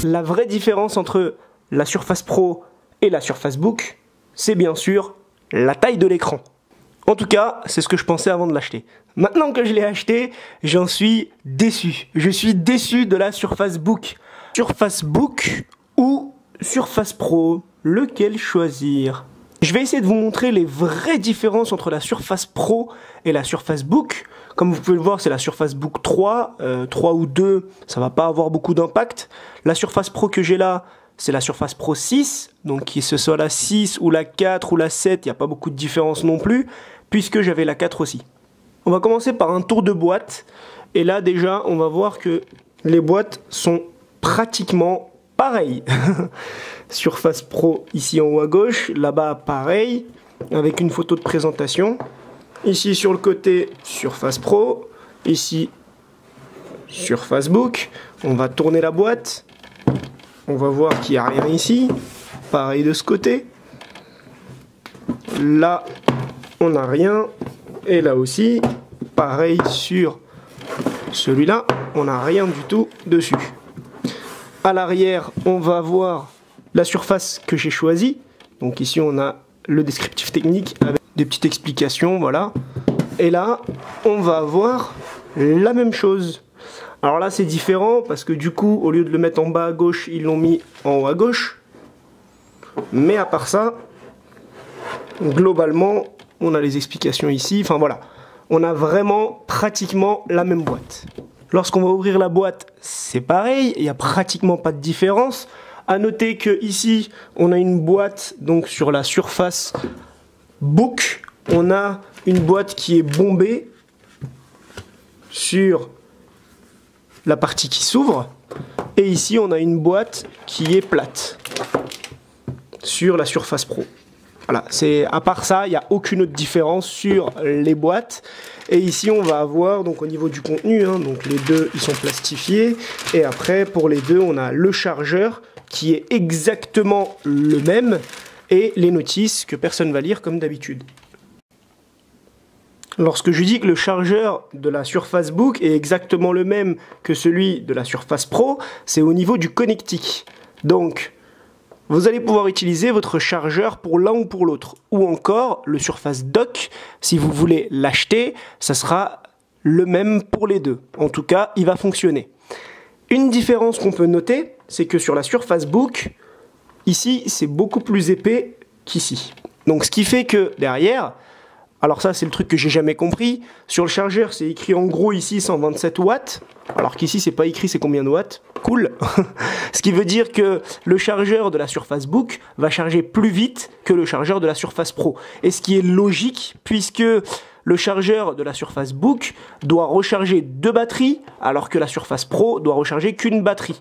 La vraie différence entre la Surface Pro et la Surface Book, c'est bien sûr la taille de l'écran. En tout cas, c'est ce que je pensais avant de l'acheter. Maintenant que je l'ai acheté, j'en suis déçu. Je suis déçu de la Surface Book. Surface Book ou Surface Pro, lequel choisir? Je vais essayer de vous montrer les vraies différences entre la Surface Pro et la Surface Book. Comme vous pouvez le voir, c'est la Surface Book 3, 3 ou 2, ça va pas avoir beaucoup d'impact. La Surface Pro que j'ai là, c'est la Surface Pro 6, donc que ce soit la 6 ou la 4 ou la 7, il n'y a pas beaucoup de différence non plus, puisque j'avais la 4 aussi. On va commencer par un tour de boîte, et là déjà, on va voir que les boîtes sont pratiquement pareilles. Surface Pro ici en haut à gauche, là-bas pareil, avec une photo de présentation. Ici sur le côté, Surface Pro, ici Surface Book. On va tourner la boîte, on va voir qu'il n'y a rien ici, pareil de ce côté. Là, on n'a rien, et là aussi, pareil sur celui-là, on n'a rien du tout dessus. À l'arrière, on va voir la surface que j'ai choisie. Donc ici, on a le descriptif technique avec des petites explications, voilà. Et là, on va avoir la même chose. Alors là, c'est différent parce que du coup, au lieu de le mettre en bas à gauche, ils l'ont mis en haut à gauche. Mais à part ça, globalement, on a les explications ici. Enfin voilà, on a vraiment pratiquement la même boîte. Lorsqu'on va ouvrir la boîte, c'est pareil, il n'y a pratiquement pas de différence. À noter que ici, on a une boîte, donc sur la Surface Book, on a une boîte qui est bombée sur la partie qui s'ouvre. Et ici, on a une boîte qui est plate sur la Surface Pro. Voilà, à part ça, il n'y a aucune autre différence sur les boîtes. Et ici, on va avoir, donc au niveau du contenu, donc les deux, ils sont plastifiés. Et après, pour les deux, on a le chargeur qui est exactement le même et les notices que personne ne va lire comme d'habitude. Lorsque je dis que le chargeur de la Surface Book est exactement le même que celui de la Surface Pro, c'est au niveau du connectique. Donc, vous allez pouvoir utiliser votre chargeur pour l'un ou pour l'autre. Ou encore, le Surface Dock, si vous voulez l'acheter, ça sera le même pour les deux. En tout cas, il va fonctionner. Une différence qu'on peut noter, c'est que sur la Surface Book, ici, c'est beaucoup plus épais qu'ici. Donc, ce qui fait que derrière, alors ça, c'est le truc que j'ai jamais compris, sur le chargeur, c'est écrit en gros ici 127 watts, alors qu'ici, c'est pas écrit c'est combien de watts. Cool. Ce qui veut dire que le chargeur de la Surface Book va charger plus vite que le chargeur de la Surface Pro. Et ce qui est logique, puisque le chargeur de la Surface Book doit recharger 2 batteries, alors que la Surface Pro doit recharger qu'une batterie.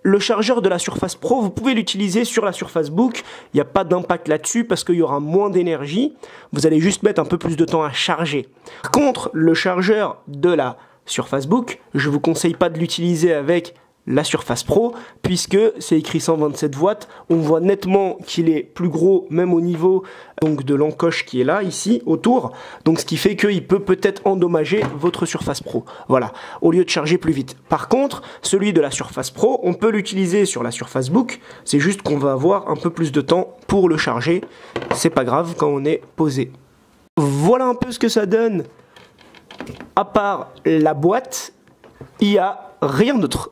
Le chargeur de la Surface Pro, vous pouvez l'utiliser sur la Surface Book, il n'y a pas d'impact là-dessus parce qu'il y aura moins d'énergie, vous allez juste mettre un peu plus de temps à charger. Par contre, le chargeur de la Surface Book, je ne vous conseille pas de l'utiliser avec la Surface Pro, puisque c'est écrit 127 watts, on voit nettement qu'il est plus gros, même au niveau donc, de l'encoche qui est là, ici, autour, donc ce qui fait qu'il peut peut-être endommager votre Surface Pro, voilà, au lieu de charger plus vite. Par contre, celui de la Surface Pro, on peut l'utiliser sur la Surface Book, c'est juste qu'on va avoir un peu plus de temps pour le charger, c'est pas grave quand on est posé. Voilà un peu ce que ça donne, à part la boîte, il y a rien d'autre,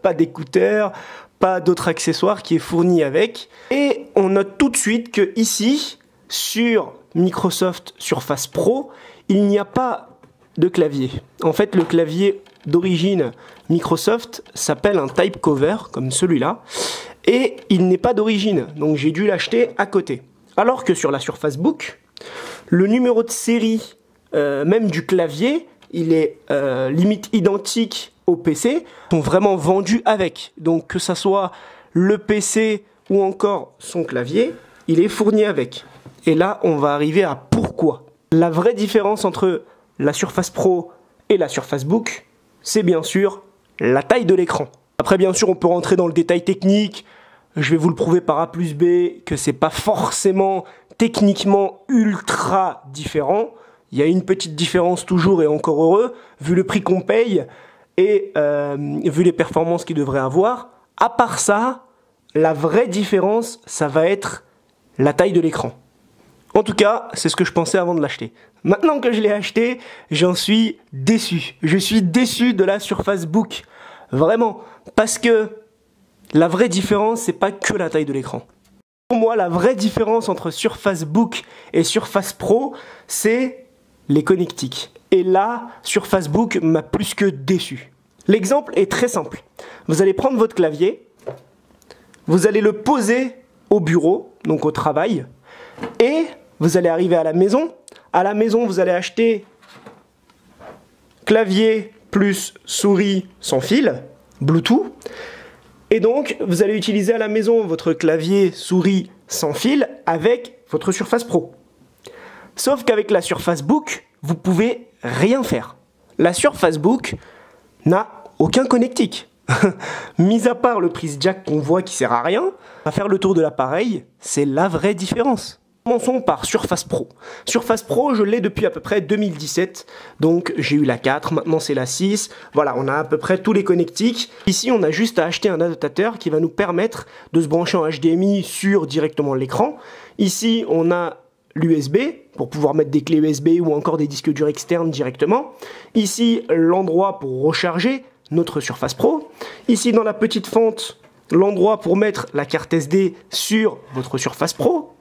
pas d'écouteurs, pas d'autres accessoires qui est fourni avec. Et on note tout de suite que ici, sur Microsoft Surface Pro, il n'y a pas de clavier. En fait, le clavier d'origine Microsoft s'appelle un type cover, comme celui-là, et il n'est pas d'origine, donc j'ai dû l'acheter à côté. Alors que sur la Surface Book, le numéro de série, même du clavier, il est limite identique au PC, sont vraiment vendus avec. Donc que ça soit le PC ou encore son clavier, il est fourni avec. Et là, on va arriver à pourquoi. La vraie différence entre la Surface Pro et la Surface Book, c'est bien sûr la taille de l'écran. Après, bien sûr, on peut rentrer dans le détail technique. Je vais vous le prouver par A plus B que c'est pas forcément techniquement ultra différent. Il y a une petite différence toujours et encore heureux, vu le prix qu'on paye et vu les performances qu'il devrait avoir. À part ça, la vraie différence, ça va être la taille de l'écran. En tout cas, c'est ce que je pensais avant de l'acheter. Maintenant que je l'ai acheté, j'en suis déçu. Je suis déçu de la Surface Book. Vraiment. Parce que la vraie différence, c'est pas que la taille de l'écran. Pour moi, la vraie différence entre Surface Book et Surface Pro, c'est les connectiques. Et là, Surface Book m'a plus que déçu. L'exemple est très simple. Vous allez prendre votre clavier, vous allez le poser au bureau, donc au travail, et vous allez arriver à la maison. À la maison, vous allez acheter clavier plus souris sans fil, Bluetooth. Et donc, vous allez utiliser à la maison votre clavier souris sans fil avec votre Surface Pro. Sauf qu'avec la Surface Book, vous pouvez rien faire. La Surface Book n'a aucun connectique. Mis à part le prise jack qu'on voit qui sert à rien, à faire le tour de l'appareil, c'est la vraie différence. Commençons par Surface Pro. Surface Pro, je l'ai depuis à peu près 2017. Donc j'ai eu la 4, maintenant c'est la 6. Voilà, on a à peu près tous les connectiques. Ici, on a juste à acheter un adaptateur qui va nous permettre de se brancher en HDMI sur directement l'écran. Ici, on a l'USB pour pouvoir mettre des clés USB ou encore des disques durs externes directement. Ici, l'endroit pour recharger notre Surface Pro. Ici, dans la petite fente, l'endroit pour mettre la carte SD sur votre Surface Pro.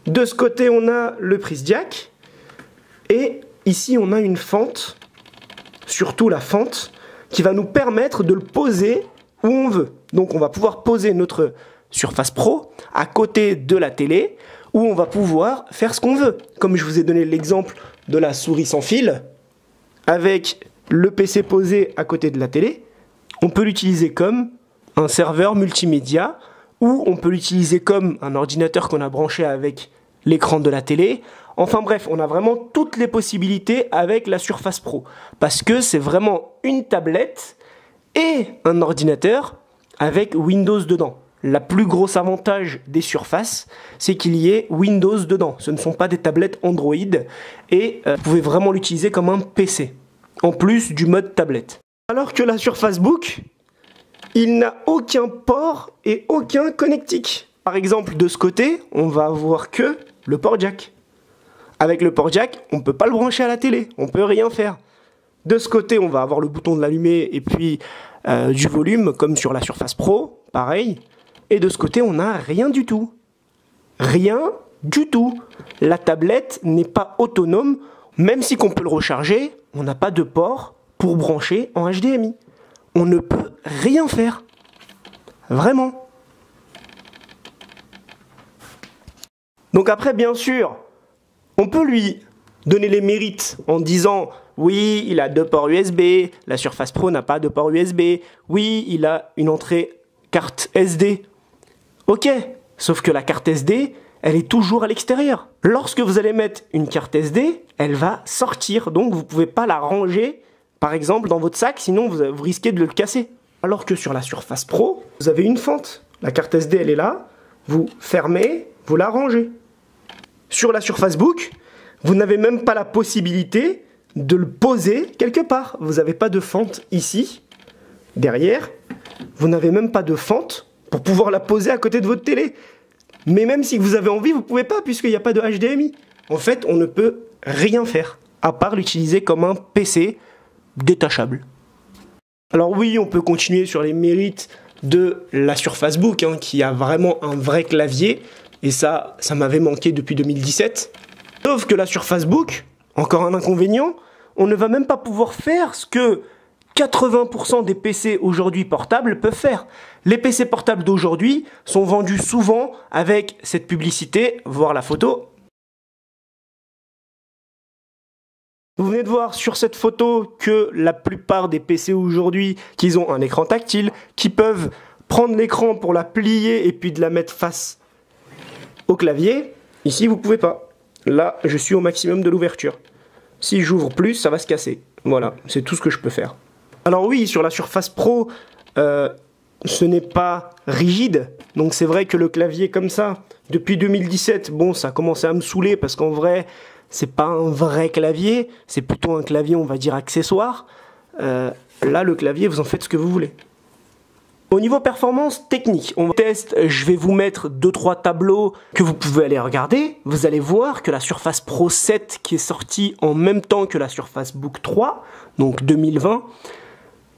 De ce côté, on a le prise jack. Et ici, on a une fente, surtout la fente, qui va nous permettre de le poser où on veut. Donc, on va pouvoir poser notre Surface Pro à côté de la télé, où on va pouvoir faire ce qu'on veut. Comme je vous ai donné l'exemple de la souris sans fil, avec le PC posé à côté de la télé, on peut l'utiliser comme un serveur multimédia, ou on peut l'utiliser comme un ordinateur qu'on a branché avec l'écran de la télé. Enfin bref, on a vraiment toutes les possibilités avec la Surface Pro. Parce que c'est vraiment une tablette et un ordinateur avec Windows dedans. Le plus gros avantage des Surfaces, c'est qu'il y ait Windows dedans. Ce ne sont pas des tablettes Android et vous pouvez vraiment l'utiliser comme un PC, en plus du mode tablette. Alors que la Surface Book, il n'a aucun port et aucun connectique. Par exemple, de ce côté, on va avoir que le port jack. Avec le port jack, on ne peut pas le brancher à la télé, on ne peut rien faire. De ce côté, on va avoir le bouton de l'allumer et puis du volume, comme sur la Surface Pro, pareil. Et de ce côté, on n'a rien du tout. Rien du tout. La tablette n'est pas autonome, même si qu'on peut le recharger, on n'a pas de port pour brancher en HDMI. On ne peut rien faire. Vraiment. Donc après, bien sûr, on peut lui donner les mérites en disant « Oui, il a 2 ports USB, la Surface Pro n'a pas de port USB. Oui, il a une entrée carte SD. » Ok, sauf que la carte SD, elle est toujours à l'extérieur. Lorsque vous allez mettre une carte SD, elle va sortir, donc vous ne pouvez pas la ranger, par exemple, dans votre sac, sinon vous risquez de le casser. Alors que sur la Surface Pro, vous avez une fente. La carte SD, elle est là, vous fermez, vous la rangez. Sur la Surface Book, vous n'avez même pas la possibilité de le poser quelque part. Vous n'avez pas de fente ici, derrière. Vous n'avez même pas de fente pour pouvoir la poser à côté de votre télé. Mais même si vous avez envie, vous ne pouvez pas, puisqu'il n'y a pas de HDMI. En fait, on ne peut rien faire, à part l'utiliser comme un PC détachable. Alors oui, on peut continuer sur les mérites de la Surface Book, qui a vraiment un vrai clavier, et ça m'avait manqué depuis 2017. Sauf que la Surface Book, encore un inconvénient, on ne va même pas pouvoir faire ce que 80% des PC aujourd'hui portables peuvent faire. Les PC portables d'aujourd'hui sont vendus souvent avec cette publicité, voir la photo. Vous venez de voir sur cette photo que la plupart des PC aujourd'hui, qu'ils ont un écran tactile, qui peuvent prendre l'écran pour la plier et puis de la mettre face au clavier. Ici, vous ne pouvez pas. Là, je suis au maximum de l'ouverture. Si j'ouvre plus, ça va se casser. Voilà, c'est tout ce que je peux faire. Alors oui, sur la Surface Pro, ce n'est pas rigide. Donc c'est vrai que le clavier comme ça, depuis 2017, bon, ça a commencé à me saouler parce qu'en vrai, c'est pas un vrai clavier. C'est plutôt un clavier, on va dire, accessoire. Là, le clavier, vous en faites ce que vous voulez. Au niveau performance technique, on teste, je vais vous mettre 2-3 tableaux que vous pouvez aller regarder. Vous allez voir que la Surface Pro 7 qui est sortie en même temps que la Surface Book 3, donc 2020,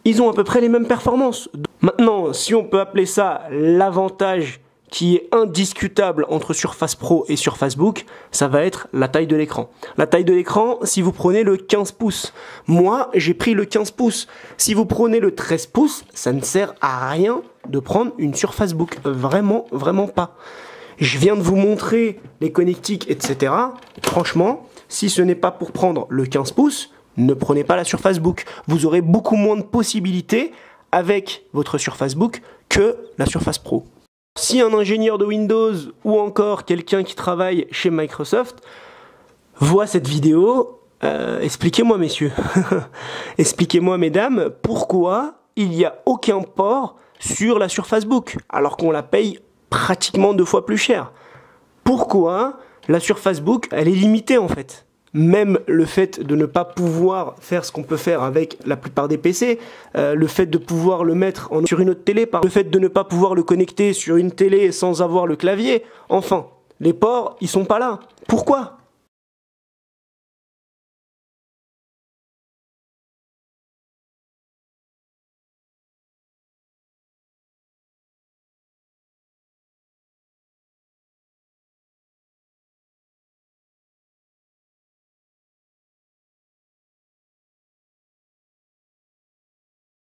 ils ont à peu près les mêmes performances. Maintenant, si on peut appeler ça l'avantage qui est indiscutable entre Surface Pro et Surface Book, ça va être la taille de l'écran. La taille de l'écran, si vous prenez le 15 pouces, moi j'ai pris le 15 pouces. Si vous prenez le 13 pouces, ça ne sert à rien de prendre une Surface Book. Vraiment, vraiment pas. Je viens de vous montrer les connectiques, etc. Franchement, si ce n'est pas pour prendre le 15 pouces, ne prenez pas la Surface Book. Vous aurez beaucoup moins de possibilités avec votre Surface Book que la Surface Pro. Si un ingénieur de Windows ou encore quelqu'un qui travaille chez Microsoft voit cette vidéo, expliquez-moi messieurs, expliquez-moi mesdames, pourquoi il n'y a aucun port sur la Surface Book alors qu'on la paye pratiquement 2 fois plus cher. Pourquoi la Surface Book, elle est limitée en fait? Même le fait de ne pas pouvoir faire ce qu'on peut faire avec la plupart des PC, le fait de pouvoir le mettre sur une autre télé, le fait de ne pas pouvoir le connecter sur une télé sans avoir le clavier, enfin, les ports, ils sont pas là. Pourquoi?